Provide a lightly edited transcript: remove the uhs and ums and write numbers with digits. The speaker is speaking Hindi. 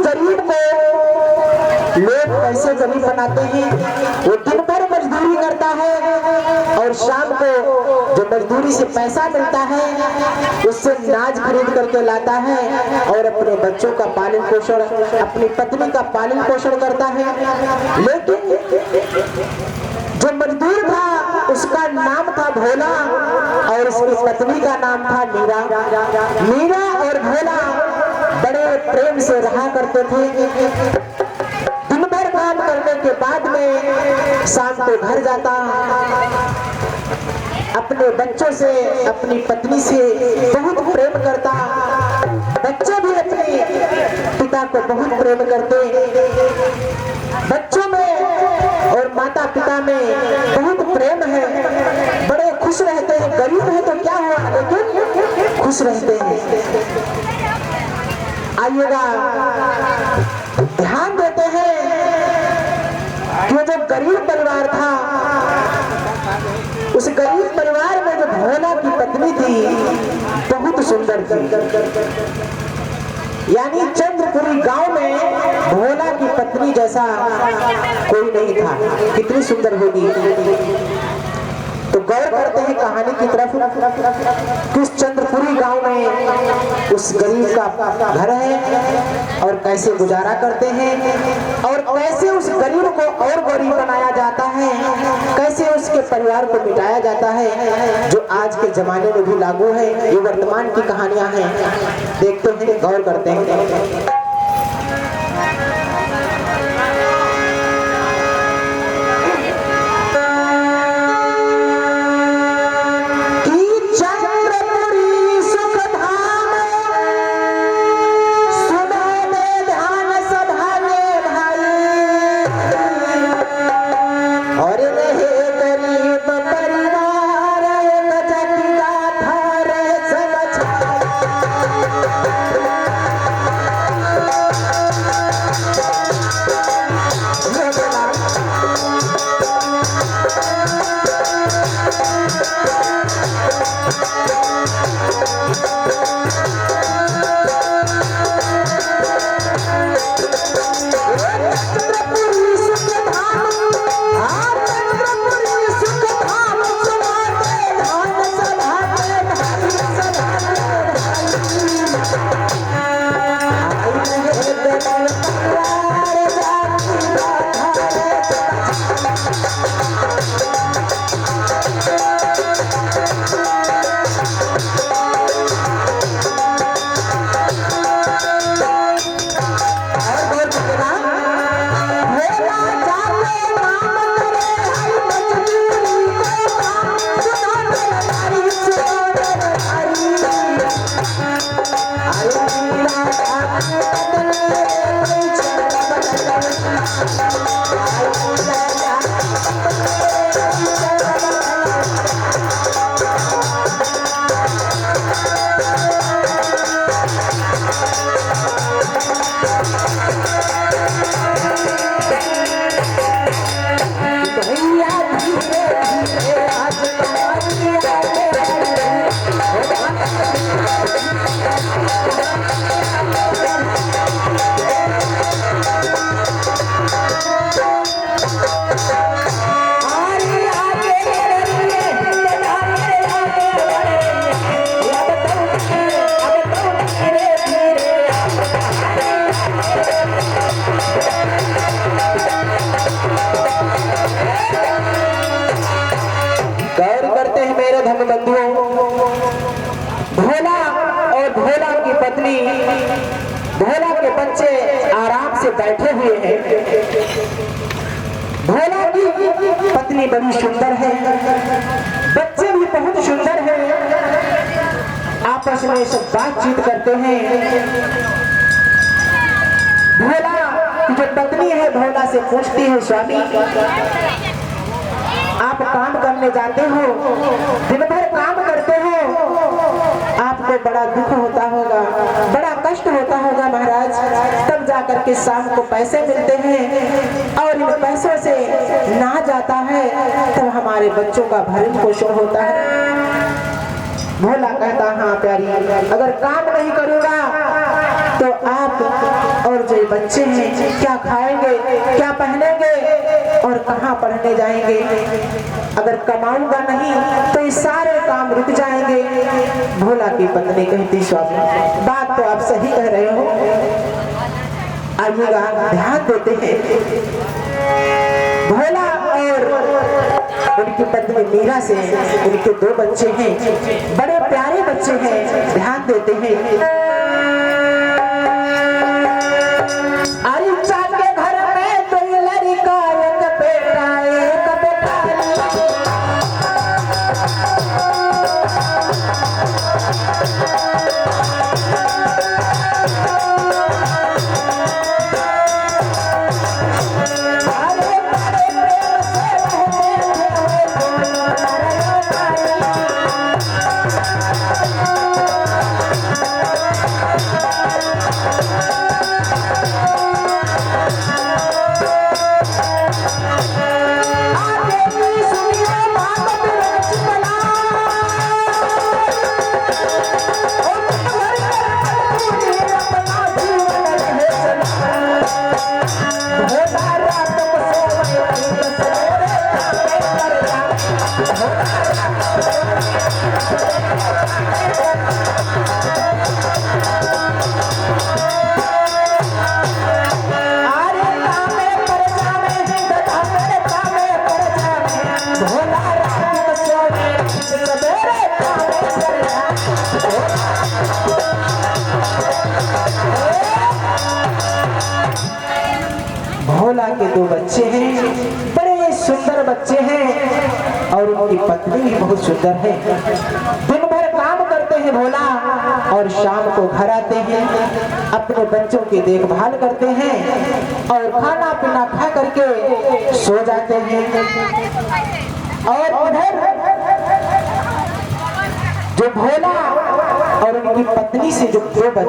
गरीब को लोग कैसे गरीब बनाते हैं। वो दिन भर मजदूरी करता है और शाम को जो मजदूरी से पैसा मिलता है उससे नाज खरीद करके लाता है और अपने बच्चों का पालन पोषण, अपनी पत्नी का पालन पोषण करता है। लेकिन जो मजदूर था उसका नाम था भोला और उसकी पत्नी का नाम था मीरा। मीरा और भोला बड़े प्रेम से रहा करते थे। दिन भर काम करने के बाद में शाम को घर जाता, अपने बच्चों से, अपनी पत्नी से बहुत प्रेम करता। बच्चे भी अपने पिता को बहुत प्रेम करते। बच्चों में और माता पिता में बहुत प्रेम है, बड़े खुश रहते हैं। गरीब है तो क्या हुआ, लेकिन खुश रहते हैं। आइएगा, ध्यान देते हैं कि जो गरीब परिवार था, उस गरीब परिवार में जो भोला की पत्नी थी बहुत सुंदर थी। यानी चंद्रपुरी गांव में भोला की पत्नी जैसा कोई नहीं था। कितनी सुंदर होगी। तो गौर करते हैं कहानी की तरफ। किस चंद्रपुरी गांव में उस गरीब का घर है और कैसे गुजारा करते हैं और कैसे उस गरीब को और गरीब बनाया जाता है, कैसे उसके परिवार को मिटाया जाता है, जो आज के जमाने में भी लागू है। ये वर्तमान की कहानियां हैं। देखते हैं, गौर करते हैं। भोला और भोला की पत्नी, भोला के बच्चे आराम से बैठे हुए हैं। भोला की पत्नी बड़ी सुंदर है, बच्चे भी बहुत सुंदर हैं। आपस में सब बातचीत करते हैं। भोला की जो पत्नी है भोला से पूछती है, स्वामी आप काम करने जाते हो, दिन भर काम करते हो, आपको बड़ा दुख होता होगा, बड़ा कष्ट होता होगा महाराज। तब जाकर के शाम को पैसे मिलते हैं और इन पैसों से ना जाता है, तब हमारे बच्चों का भरण पोषण होता है। भोला कहता, हाँ प्यारी, अगर काम नहीं करूँगा तो आप और जो बच्चे हैं, क्या खाएंगे, क्या पहनेंगे और कहाँ पढ़ने जाएंगे। अगर कमाऊंगा नहीं तो ये सारे काम रुक जाएंगे। भोला की पत्नी कहती स्वामी बात तो आप सही कह रहे हो, आइएगा ध्यान देते हैं। भोला और उनकी पत्नी मीरा से उनके 2 बच्चे हैं, बड़े प्यारे बच्चे हैं, ध्यान देते हैं। अरिचा के घर में तो ये लड़का एक बेटा भोला के 2 बच्चे हैं, बड़े सुंदर बच्चे हैं और उनकी पत्नी भी बहुत सुंदर है। दिन भर काम करते हैं भोला और शाम को घर आते हैं, अपने बच्चों की देखभाल करते हैं और खाना पीना खा करके सो जाते हैं। और उधर जो भोला और उनकी पत्नी से जो 2 बच्चे